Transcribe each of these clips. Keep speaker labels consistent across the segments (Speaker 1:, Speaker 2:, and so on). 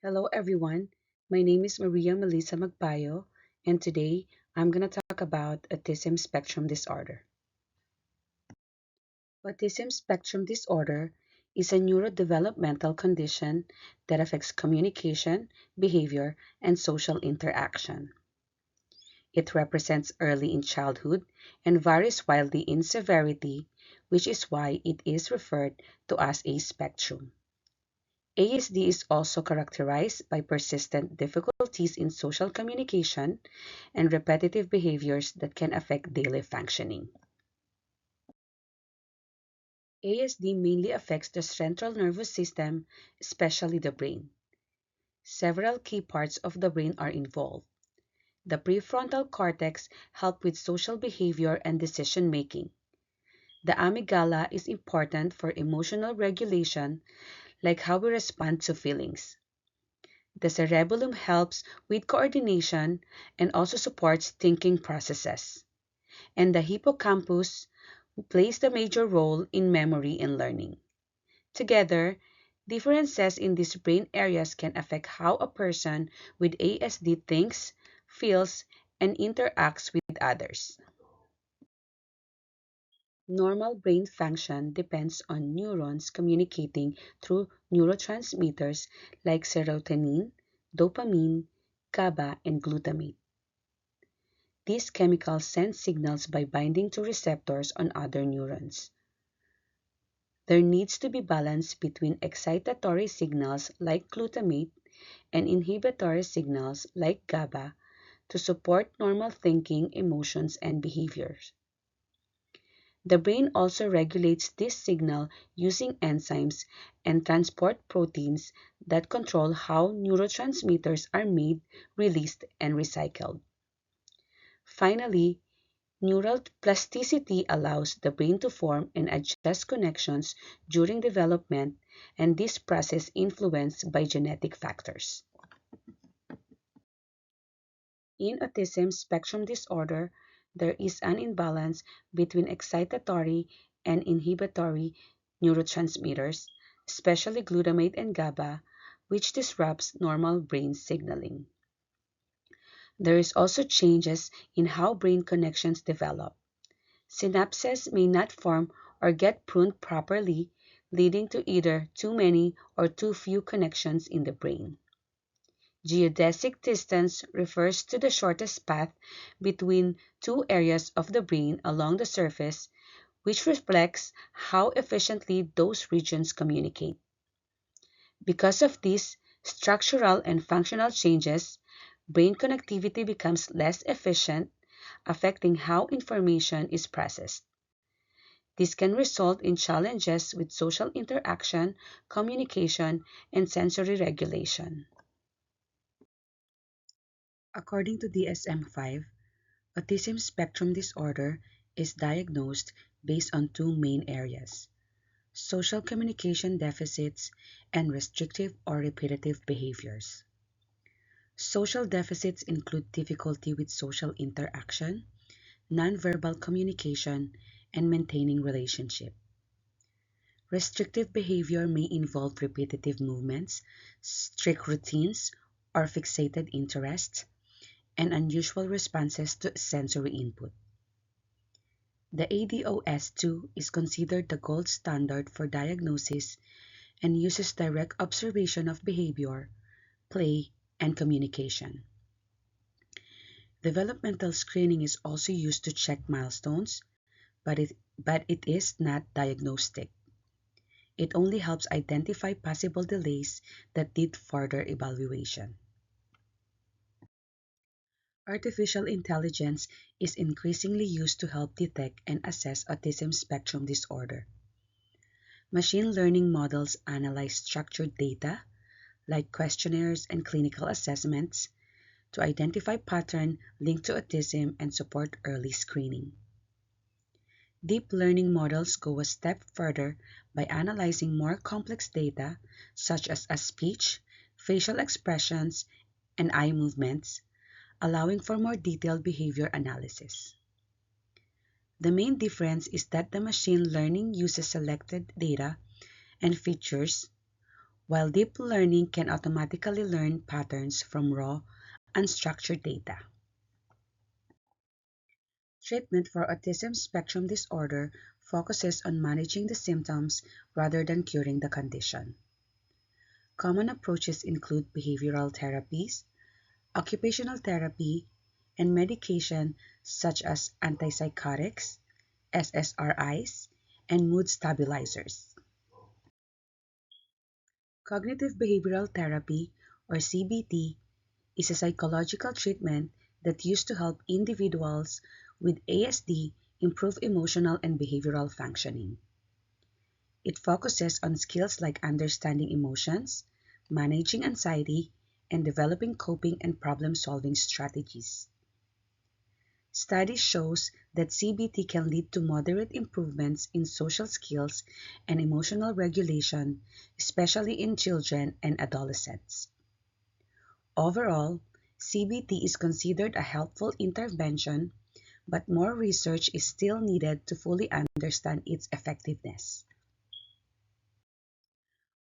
Speaker 1: Hello, everyone. My name is Maria Melissa Magbayo, and today I'm going to talk about autism spectrum disorder. Autism spectrum disorder is a neurodevelopmental condition that affects communication, behavior, and social interaction. It represents early in childhood and varies wildly in severity, which is why it is referred to as a spectrum. ASD is also characterized by persistent difficulties in social communication and repetitive behaviors that can affect daily functioning. ASD mainly affects the central nervous system, especially the brain. Several key parts of the brain are involved. The prefrontal cortex helps with social behavior and decision making. The amygdala is important for emotional regulation, like how we respond to feelings. The cerebellum helps with coordination and also supports thinking processes. And the hippocampus plays the major role in memory and learning. Together, differences in these brain areas can affect how a person with ASD thinks, feels, and interacts with others. Normal brain function depends on neurons communicating through neurotransmitters like serotonin, dopamine, GABA, and glutamate. These chemicals send signals by binding to receptors on other neurons. There needs to be balance between excitatory signals like glutamate and inhibitory signals like GABA to support normal thinking, emotions, and behaviors. The brain also regulates this signal using enzymes and transport proteins that control how neurotransmitters are made, released, and recycled. Finally, neural plasticity allows the brain to form and adjust connections during development, and this process influenced by genetic factors. In autism spectrum disorder, there is an imbalance between excitatory and inhibitory neurotransmitters, especially glutamate and GABA, which disrupts normal brain signaling. There is also changes in how brain connections develop. Synapses may not form or get pruned properly, leading to either too many or too few connections in the brain. Geodesic distance refers to the shortest path between two areas of the brain along the surface, which reflects how efficiently those regions communicate. Because of these structural and functional changes, brain connectivity becomes less efficient, affecting how information is processed. This can result in challenges with social interaction, communication, and sensory regulation. According to DSM-5, autism spectrum disorder is diagnosed based on two main areas: social communication deficits and restrictive or repetitive behaviors. Social deficits include difficulty with social interaction, nonverbal communication, and maintaining relationship. Restrictive behavior may involve repetitive movements, strict routines, or fixated interests, and unusual responses to sensory input. The ADOS-2 is considered the gold standard for diagnosis and uses direct observation of behavior, play, and communication. Developmental screening is also used to check milestones, but it is not diagnostic. It only helps identify possible delays that need further evaluation. Artificial intelligence is increasingly used to help detect and assess autism spectrum disorder. Machine learning models analyze structured data, like questionnaires and clinical assessments, to identify patterns linked to autism and support early screening. Deep learning models go a step further by analyzing more complex data, such as speech, facial expressions, and eye movements, allowing for more detailed behavior analysis. The main difference is that the machine learning uses selected data and features, while deep learning can automatically learn patterns from raw, unstructured data. Treatment for autism spectrum disorder focuses on managing the symptoms rather than curing the condition. Common approaches include behavioral therapies, occupational therapy, and medication such as antipsychotics, SSRIs, and mood stabilizers. Cognitive behavioral therapy, or CBT, is a psychological treatment that used to help individuals with ASD improve emotional and behavioral functioning. It focuses on skills like understanding emotions, managing anxiety, and developing coping and problem-solving strategies. Studies shows that CBT can lead to moderate improvements in social skills and emotional regulation, especially in children and adolescents. Overall, CBT is considered a helpful intervention, but more research is still needed to fully understand its effectiveness.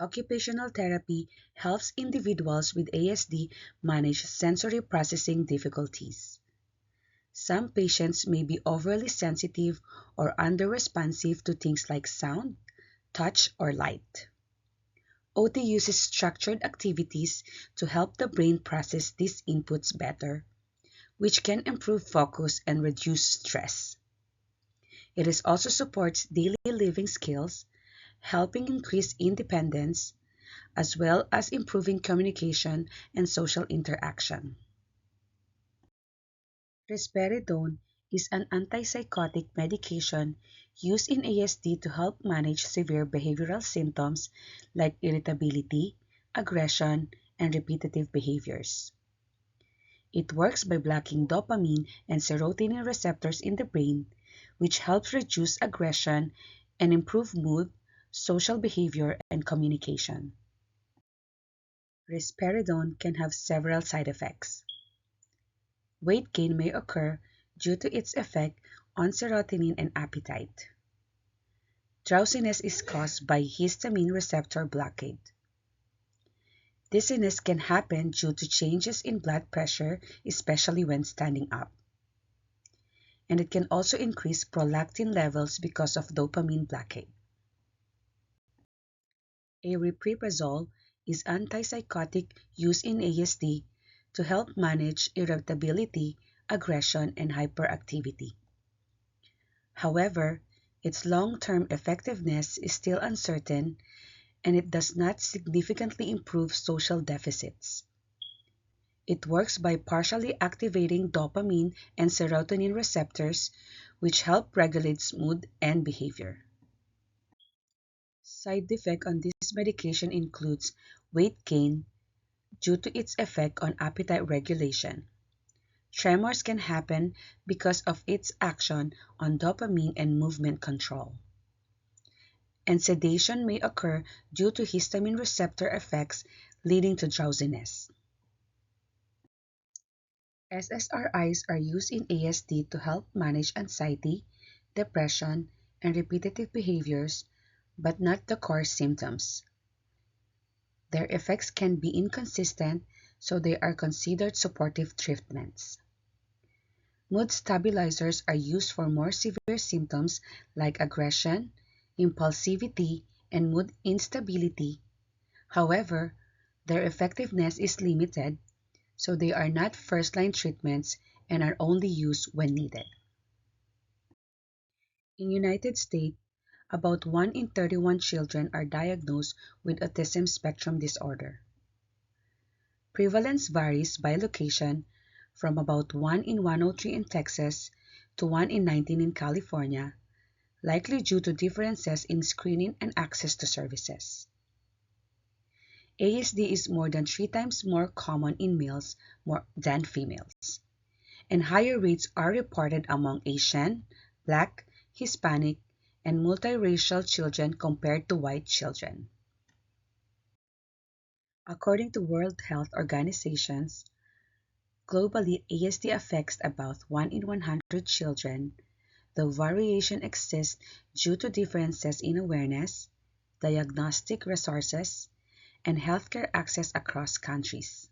Speaker 1: Occupational therapy helps individuals with ASD manage sensory processing difficulties. Some patients may be overly sensitive or under-responsive to things like sound, touch, or light. OT uses structured activities to help the brain process these inputs better, which can improve focus and reduce stress. It is also supports daily living skills, helping increase independence, as well as improving communication and social interaction. Risperidone is an antipsychotic medication used in ASD to help manage severe behavioral symptoms like irritability, aggression, and repetitive behaviors. It works by blocking dopamine and serotonin receptors in the brain, which helps reduce aggression and improve mood, social behavior, and communication. Risperidone can have several side effects. Weight gain may occur due to its effect on serotonin and appetite. Drowsiness is caused by histamine receptor blockade. Dizziness can happen due to changes in blood pressure, especially when standing up. And it can also increase prolactin levels because of dopamine blockade. Aripiprazole is antipsychotic used in ASD to help manage irritability, aggression, and hyperactivity. However, its long-term effectiveness is still uncertain, and it does not significantly improve social deficits. It works by partially activating dopamine and serotonin receptors, which help regulate mood and behavior. Side effect on this medication includes weight gain due to its effect on appetite regulation. Tremors can happen because of its action on dopamine and movement control. And sedation may occur due to histamine receptor effects leading to drowsiness. SSRIs are used in ASD to help manage anxiety, depression, and repetitive behaviors, but not the core symptoms. Their effects can be inconsistent, so they are considered supportive treatments. Mood stabilizers are used for more severe symptoms like aggression, impulsivity, and mood instability. However, their effectiveness is limited, so they are not first-line treatments and are only used when needed. In the United States, about 1 in 31 children are diagnosed with autism spectrum disorder. Prevalence varies by location from about 1 in 103 in Texas to 1 in 19 in California, likely due to differences in screening and access to services. ASD is more than 3 times more common in males than females, and higher rates are reported among Asian, Black, Hispanic, and multiracial children compared to white children. According to World Health Organization, globally ASD affects about 1 in 100 children, though variation exists due to differences in awareness, diagnostic resources, and healthcare access across countries.